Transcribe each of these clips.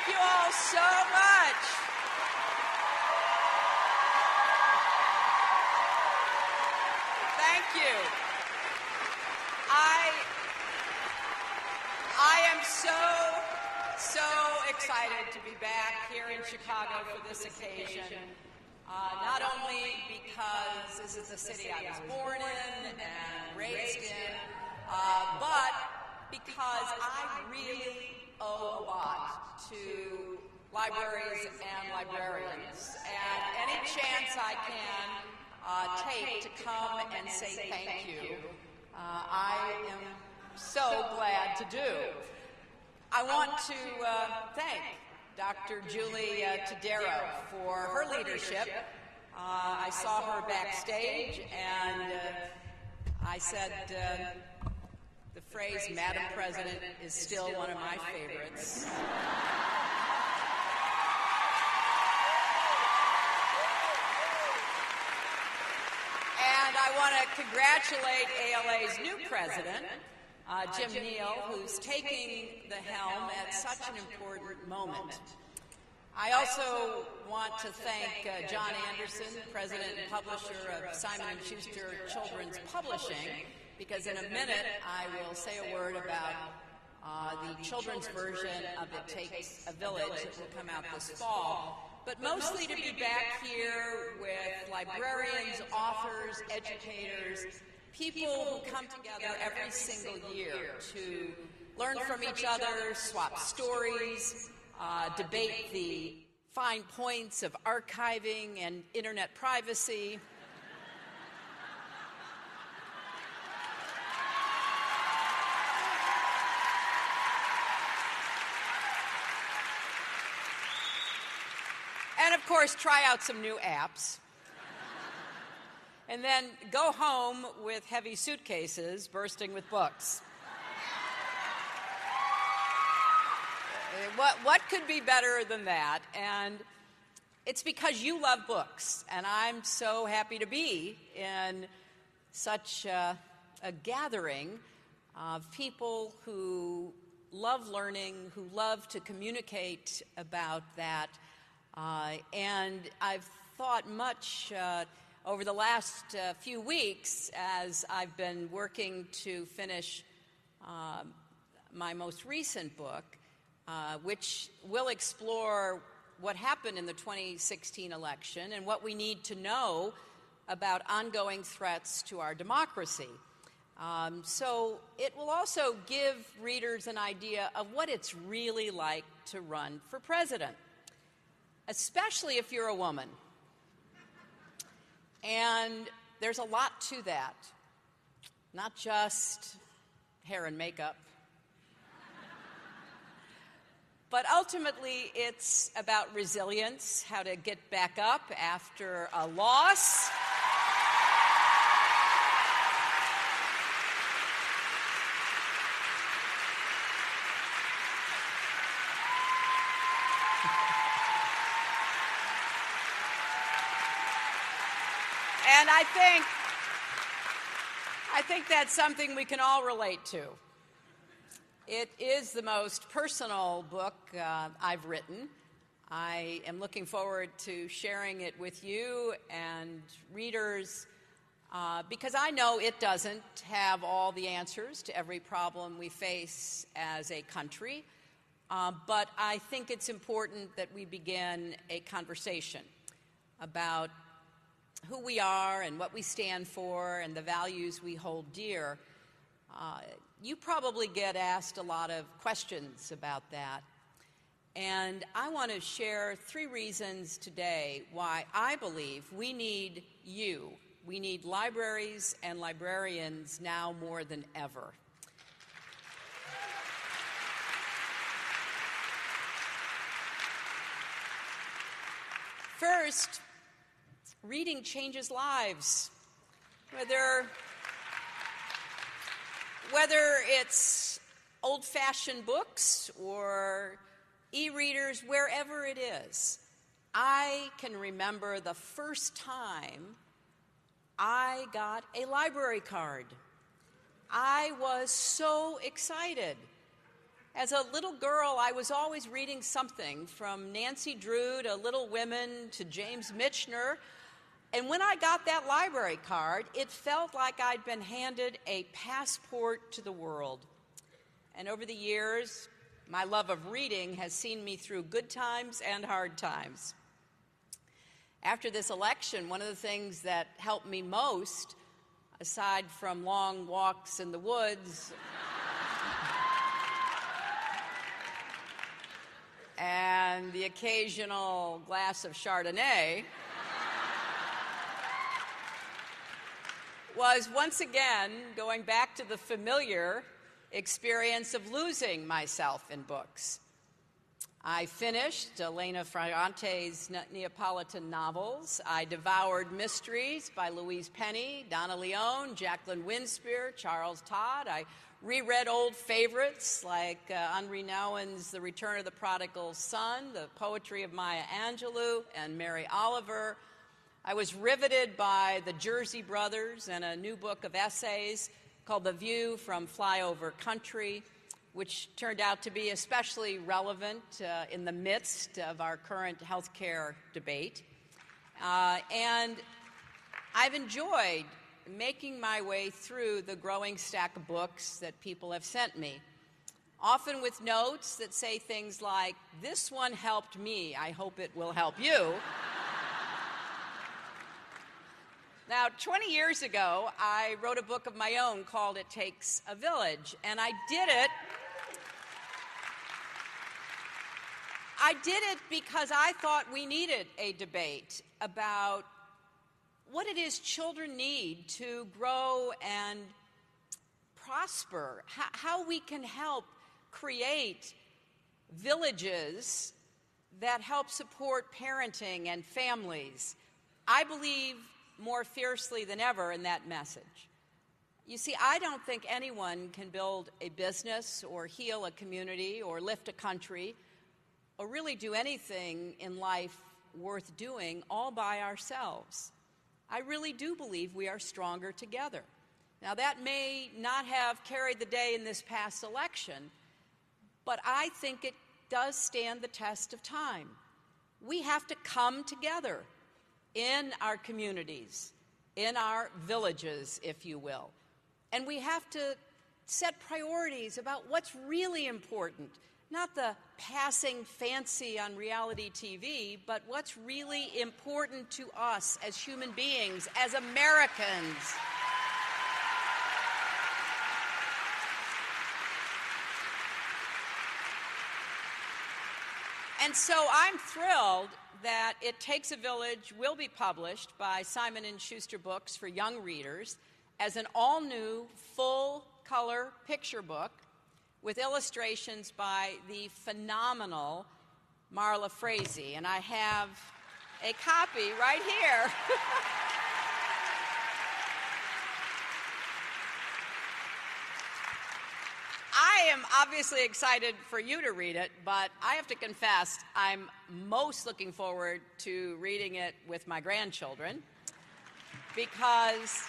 Thank you all so much. Thank you. I am so excited to be back here in Chicago for this occasion. Not only because this is the city I was born in and raised in, but because I really owe a lot to libraries and librarians. And any chance I can take to come and say thank you, I am so glad to do. I want to thank Dr. Julie Tadero for her leadership. I saw her backstage, and I said the phrase "Madam President" is still one of my favorites. And I want to congratulate ALA's new president, Jim Neal, who's taking the helm at such an important moment. I also want to thank John Anderson, president and publisher of Simon & Schuster Children's Publishing, because in a minute I will say a word about the children's version of It Takes a Village that will come out this fall. But mostly to be back here with librarians, authors, educators, people who come together every single year to learn from each other, swap stories, debate the fine points of archiving and internet privacy. And of course, try out some new apps. And then go home with heavy suitcases bursting with books. What could be better than that? And it's because you love books, and I'm so happy to be in such a gathering of people who love learning, who love to communicate about that. And I've thought much over the last few weeks as I've been working to finish my most recent book, which will explore what happened in the 2016 election and what we need to know about ongoing threats to our democracy. So it will also give readers an idea of what it's really like to run for president, especially if you're a woman. And there's a lot to that, not just hair and makeup. But ultimately, it's about resilience, how to get back up after a loss. And I think that's something we can all relate to. It is the most personal book I've written. I am looking forward to sharing it with you and readers because I know it doesn't have all the answers to every problem we face as a country, but I think it's important that we begin a conversation about who we are and what we stand for and the values we hold dear. You probably get asked a lot of questions about that. And I want to share 3 reasons today why I believe we need you. We need libraries and librarians now more than ever. First, reading changes lives. Whether it's old-fashioned books or e-readers, wherever it is, I can remember the first time I got a library card. I was so excited. As a little girl, I was always reading something, from Nancy Drew to Little Women to James Michener. And when I got that library card, it felt like I'd been handed a passport to the world. And over the years, my love of reading has seen me through good times and hard times. After this election, one of the things that helped me most, aside from long walks in the woods and the occasional glass of Chardonnay, was once again going back to the familiar experience of losing myself in books. I finished Elena Ferrante's Neapolitan novels. I devoured mysteries by Louise Penny, Donna Leone, Jacqueline Winspear, Charles Todd. I reread old favorites like Henri Nouwen's The Return of the Prodigal Son, the poetry of Maya Angelou and Mary Oliver. I was riveted by the Jersey Brothers and a new book of essays called The View from Flyover Country, which turned out to be especially relevant in the midst of our current healthcare debate. And I've enjoyed making my way through the growing stack of books that people have sent me, often with notes that say things like, "This one helped me, I hope it will help you." Now, 20 years ago, I wrote a book of my own called It Takes a Village, and I did it because I thought we needed a debate about what it is children need to grow and prosper, how we can help create villages that help support parenting and families. I believe more fiercely than ever in that message. You see, I don't think anyone can build a business or heal a community or lift a country or really do anything in life worth doing all by ourselves. I really do believe we are stronger together. Now, that may not have carried the day in this past election, but I think it does stand the test of time. We have to come together in our communities, in our villages, if you will. And we have to set priorities about what's really important, not the passing fancy on reality TV, but what's really important to us as human beings, as Americans. And so I'm thrilled that It Takes a Village will be published by Simon & Schuster Books for young readers as an all-new, full-color picture book with illustrations by the phenomenal Marla Frazee. And I have a copy right here. I am obviously excited for you to read it, but I have to confess I'm most looking forward to reading it with my grandchildren, because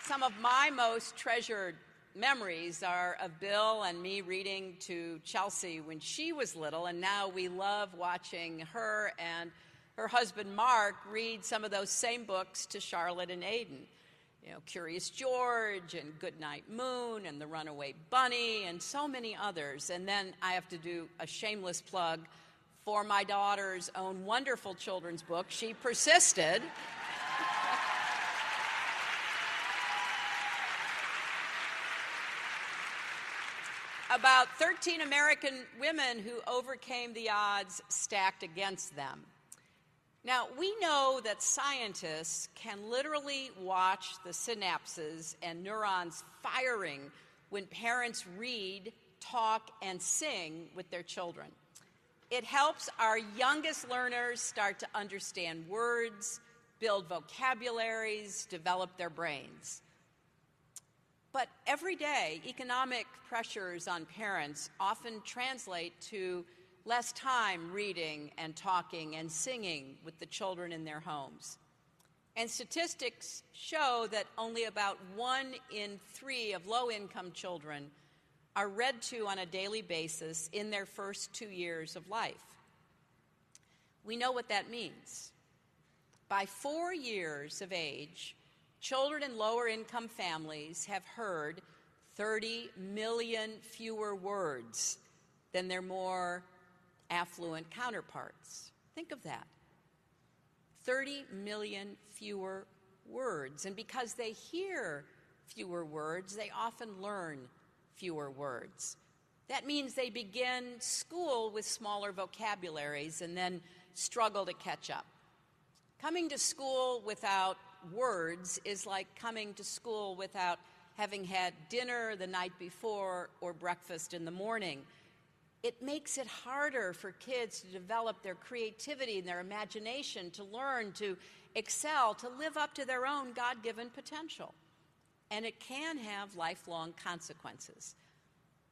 some of my most treasured memories are of Bill and me reading to Chelsea when she was little, and now we love watching her and her husband Mark read some of those same books to Charlotte and Aiden. You know, Curious George and Goodnight Moon and The Runaway Bunny and so many others. And then I have to do a shameless plug for my daughter's own wonderful children's book, She Persisted. About 13 American women who overcame the odds stacked against them. Now, we know that scientists can literally watch the synapses and neurons firing when parents read, talk, and sing with their children. It helps our youngest learners start to understand words, build vocabularies, develop their brains. But every day, economic pressures on parents often translate to less time reading and talking and singing with the children in their homes. And statistics show that only about 1 in 3 of low-income children are read to on a daily basis in their first 2 years of life. We know what that means. By 4 years of age, children in lower-income families have heard 30 million fewer words than their more affluent counterparts. Think of that. 30 million fewer words. And because they hear fewer words, they often learn fewer words. That means they begin school with smaller vocabularies and then struggle to catch up. Coming to school without words is like coming to school without having had dinner the night before or breakfast in the morning. It makes it harder for kids to develop their creativity and their imagination, to learn, to excel, to live up to their own God-given potential. And it can have lifelong consequences.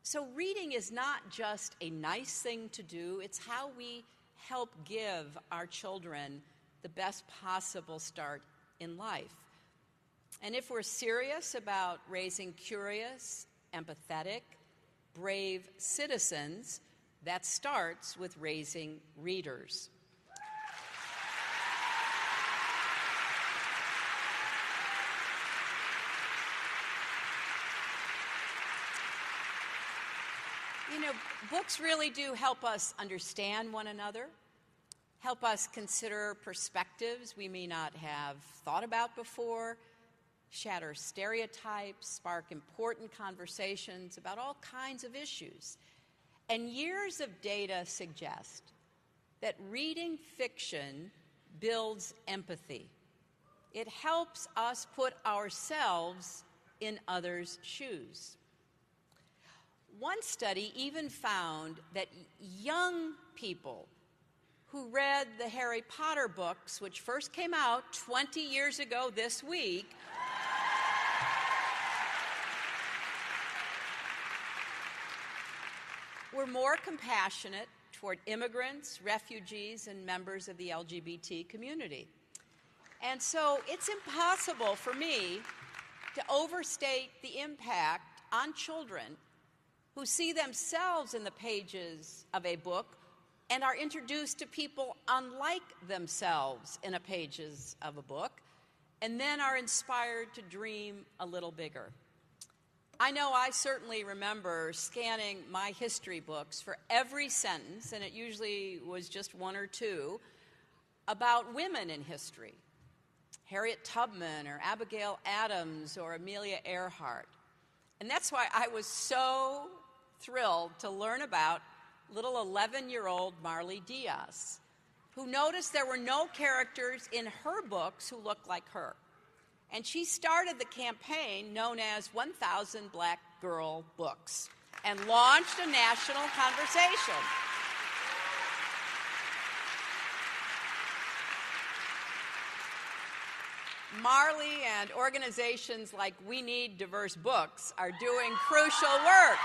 So reading is not just a nice thing to do, it's how we help give our children the best possible start in life. And if we're serious about raising curious, empathetic, brave citizens, that starts with raising readers. You know, books really do help us understand one another, help us consider perspectives we may not have thought about before, shatter stereotypes, spark important conversations about all kinds of issues. And years of data suggest that reading fiction builds empathy. It helps us put ourselves in others' shoes. One study even found that young people who read the Harry Potter books, which first came out 20 years ago this week, were more compassionate toward immigrants, refugees, and members of the LGBT community. And so it's impossible for me to overstate the impact on children who see themselves in the pages of a book and are introduced to people unlike themselves in the pages of a book, and then are inspired to dream a little bigger. I know I certainly remember scanning my history books for every sentence, and it usually was just one or two, about women in history. Harriet Tubman or Abigail Adams or Amelia Earhart. And that's why I was so thrilled to learn about little 11-year-old Marley Diaz, who noticed there were no characters in her books who looked like her. And she started the campaign known as 1,000 Black Girl Books and launched a national conversation. Marley and organizations like We Need Diverse Books are doing crucial work.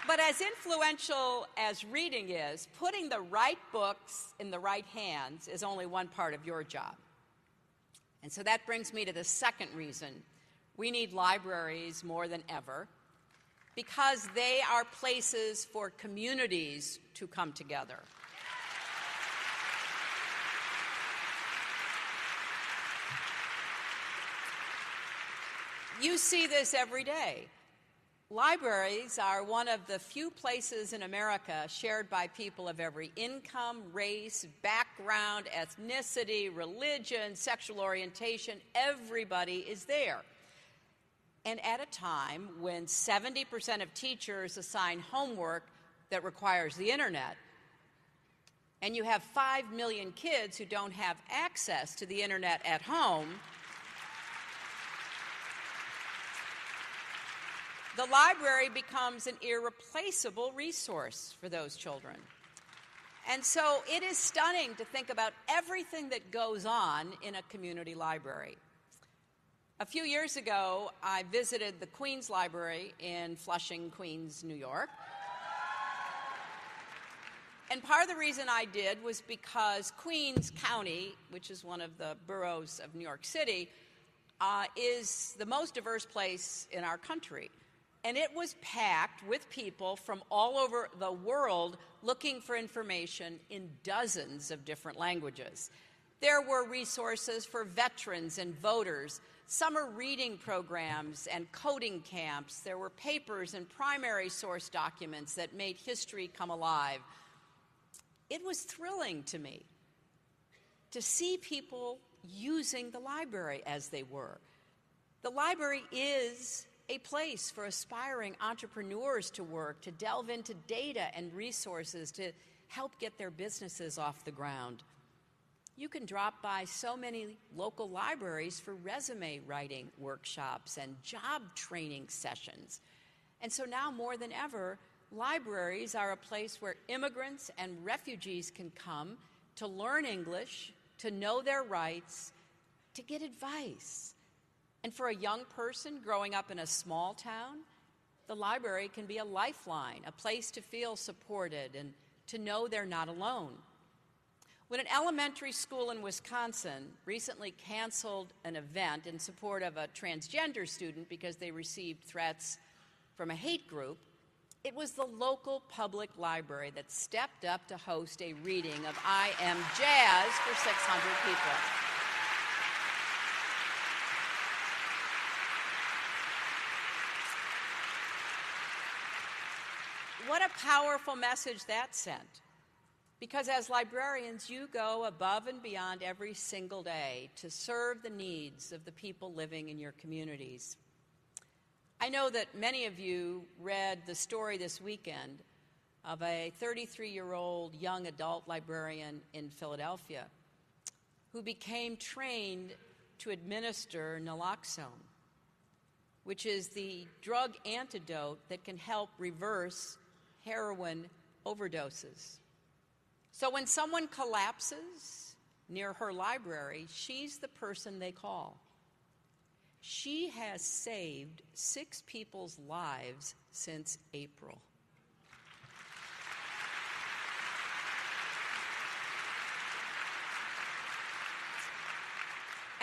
But as influential as reading is, putting the right books in the right hands is only one part of your job. And so that brings me to the second reason we need libraries more than ever, because they are places for communities to come together. You see this every day. Libraries are one of the few places in America shared by people of every income, race, background, ethnicity, religion, sexual orientation. Everybody is there. And at a time when 70% of teachers assign homework that requires the internet, and you have 5 million kids who don't have access to the internet at home, the library becomes an irreplaceable resource for those children. And so it is stunning to think about everything that goes on in a community library. A few years ago, I visited the Queens Library in Flushing, Queens, New York. And part of the reason I did was because Queens County, which is one of the boroughs of New York City, is the most diverse place in our country. And it was packed with people from all over the world looking for information in dozens of different languages. There were resources for veterans and voters, summer reading programs and coding camps. There were papers and primary source documents that made history come alive. It was thrilling to me to see people using the library as they were. The library is a place for aspiring entrepreneurs to work, to delve into data and resources to help get their businesses off the ground. You can drop by so many local libraries for resume writing workshops and job training sessions. And so now more than ever, libraries are a place where immigrants and refugees can come to learn English, to know their rights, to get advice. And for a young person growing up in a small town, the library can be a lifeline, a place to feel supported and to know they're not alone. When an elementary school in Wisconsin recently canceled an event in support of a transgender student because they received threats from a hate group, it was the local public library that stepped up to host a reading of I Am Jazz for 600 people. What a powerful message that sent. Because as librarians, you go above and beyond every single day to serve the needs of the people living in your communities. I know that many of you read the story this weekend of a 33-year-old young adult librarian in Philadelphia who became trained to administer naloxone, which is the drug antidote that can help reverse heroin overdoses. So when someone collapses near her library, she's the person they call. She has saved 6 people's lives since April.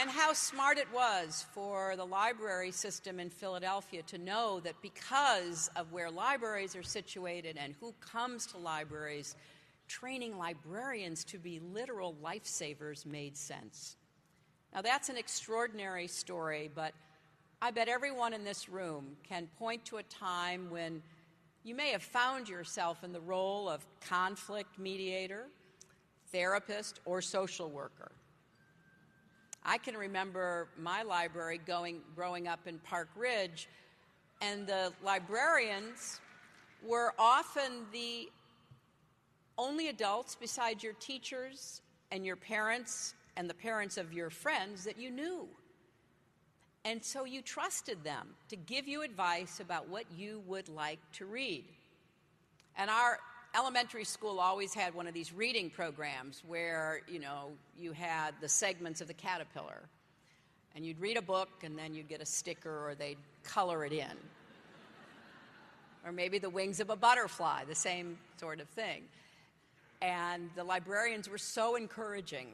And how smart it was for the library system in Philadelphia to know that because of where libraries are situated and who comes to libraries, training librarians to be literal lifesavers made sense. Now, that's an extraordinary story, but I bet everyone in this room can point to a time when you may have found yourself in the role of conflict mediator, therapist, or social worker. I can remember my library growing up in Park Ridge, and the librarians were often the only adults besides your teachers and your parents and the parents of your friends that you knew. And so you trusted them to give you advice about what you would like to read. And our elementary school always had one of these reading programs where, you had the segments of the caterpillar. And you'd read a book, and then you'd get a sticker, or they'd color it in. Or maybe the wings of a butterfly, the same sort of thing. And the librarians were so encouraging.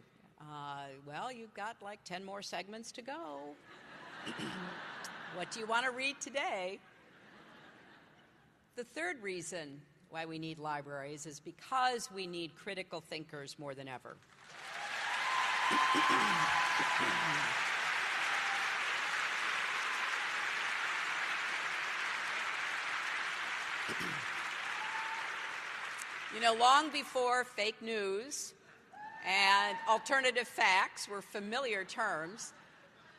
Well, you've got like 10 more segments to go. What do you want to read today? The third reason why we need libraries is because we need critical thinkers more than ever. Long before fake news and alternative facts were familiar terms,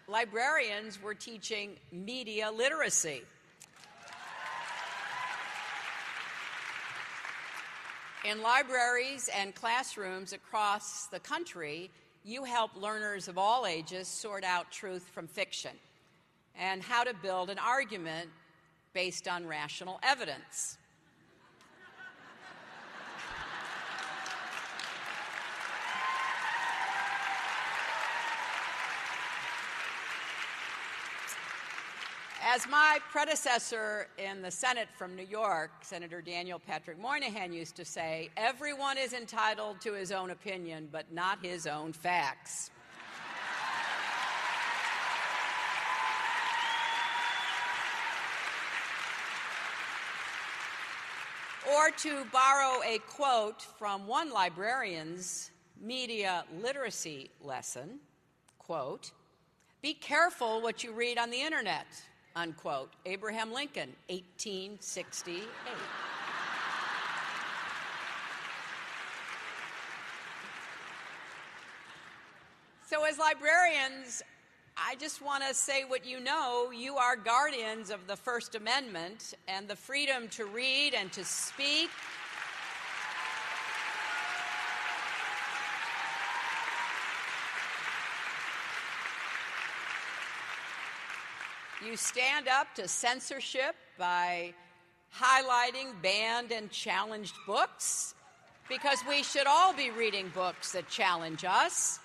librarians were teaching media literacy. In libraries and classrooms across the country, you help learners of all ages sort out truth from fiction and how to build an argument based on rational evidence. As my predecessor in the Senate from New York, Senator Daniel Patrick Moynihan, used to say, everyone is entitled to his own opinion, but not his own facts. Or to borrow a quote from one librarian's media literacy lesson, quote, "Be careful what you read on the internet," unquote. Abraham Lincoln, 1868. So as librarians, I just want to say what you know. You are guardians of the First Amendment and the freedom to read and to speak. You stand up to censorship by highlighting banned and challenged books, because we should all be reading books that challenge us.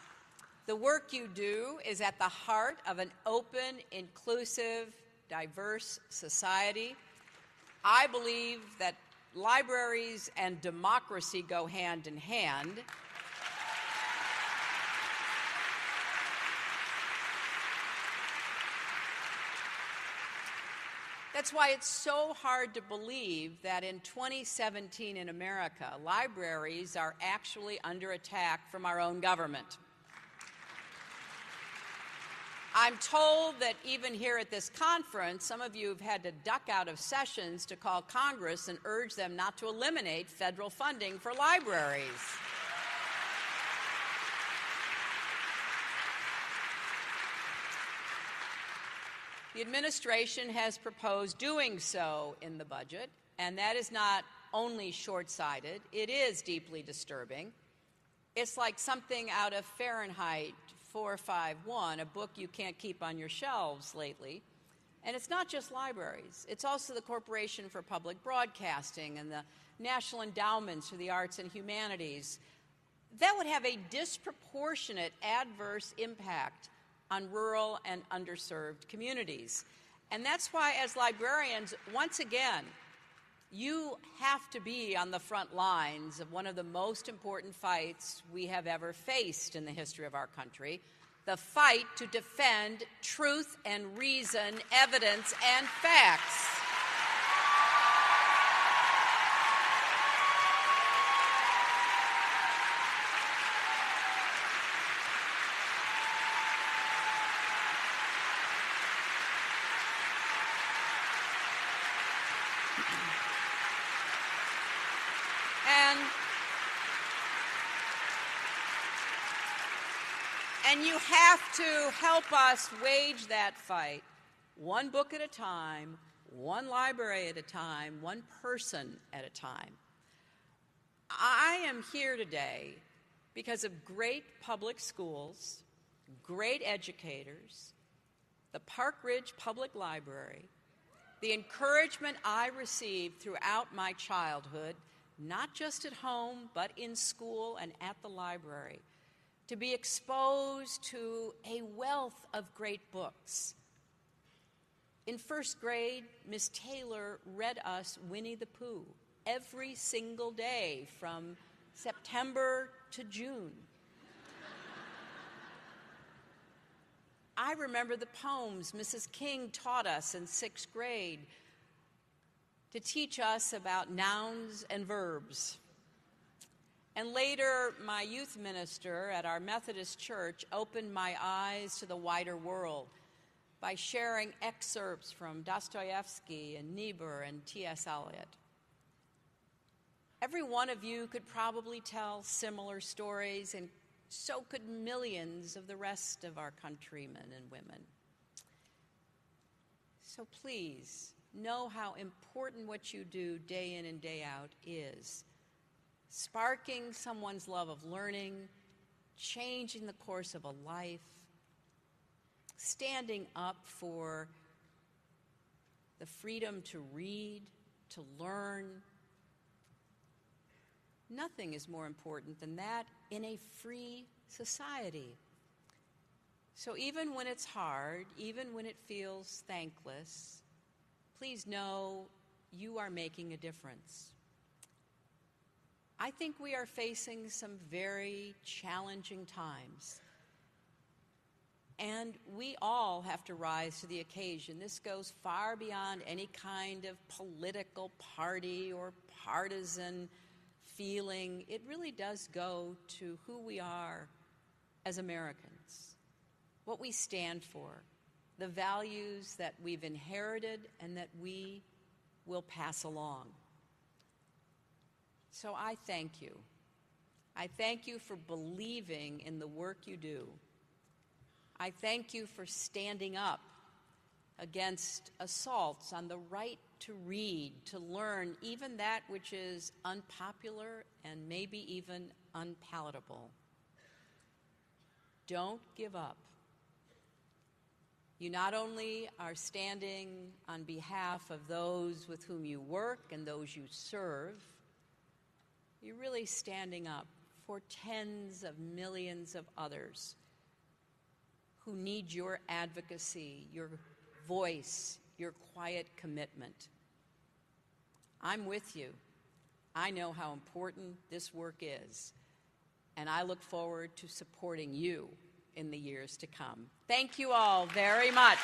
The work you do is at the heart of an open, inclusive, diverse society. I believe that libraries and democracy go hand in hand. That's why it's so hard to believe that in 2017 in America, libraries are actually under attack from our own government. I'm told that even here at this conference, some of you have had to duck out of sessions to call Congress and urge them not to eliminate federal funding for libraries. The administration has proposed doing so in the budget, and that is not only short-sighted, it is deeply disturbing. It's like something out of Fahrenheit 451, a book you can't keep on your shelves lately. And it's not just libraries. It's also the Corporation for Public Broadcasting and the National Endowments for the Arts and Humanities. That would have a disproportionate adverse impact on rural and underserved communities. And that's why, as librarians, once again, you have to be on the front lines of one of the most important fights we have ever faced in the history of our country, the fight to defend truth and reason, evidence and facts. And you have to help us wage that fight, one book at a time, one library at a time, one person at a time. I am here today because of great public schools, great educators, the Park Ridge Public Library, the encouragement I received throughout my childhood, not just at home, but in school and at the library, to be exposed to a wealth of great books. In first grade, Miss Taylor read us Winnie the Pooh every single day from September to June. I remember the poems Mrs. King taught us in sixth grade to teach us about nouns and verbs. And later, my youth minister at our Methodist church opened my eyes to the wider world by sharing excerpts from Dostoevsky and Niebuhr and T.S. Eliot. Every one of you could probably tell similar stories, and so could millions of the rest of our countrymen and women. So please, know how important what you do day in and day out is. Sparking someone's love of learning, changing the course of a life, standing up for the freedom to read, to learn. Nothing is more important than that in a free society. So even when it's hard, even when it feels thankless, please know you are making a difference. I think we are facing some very challenging times. And we all have to rise to the occasion. This goes far beyond any kind of political party or partisan feeling. It really does go to who we are as Americans, what we stand for, the values that we've inherited and that we will pass along. So I thank you. I thank you for believing in the work you do. I thank you for standing up against assaults on the right to read, to learn, even that which is unpopular and maybe even unpalatable. Don't give up. You not only are standing on behalf of those with whom you work and those you serve, you're really standing up for tens of millions of others who need your advocacy, your voice, your quiet commitment. I'm with you. I know how important this work is, and I look forward to supporting you in the years to come. Thank you all very much.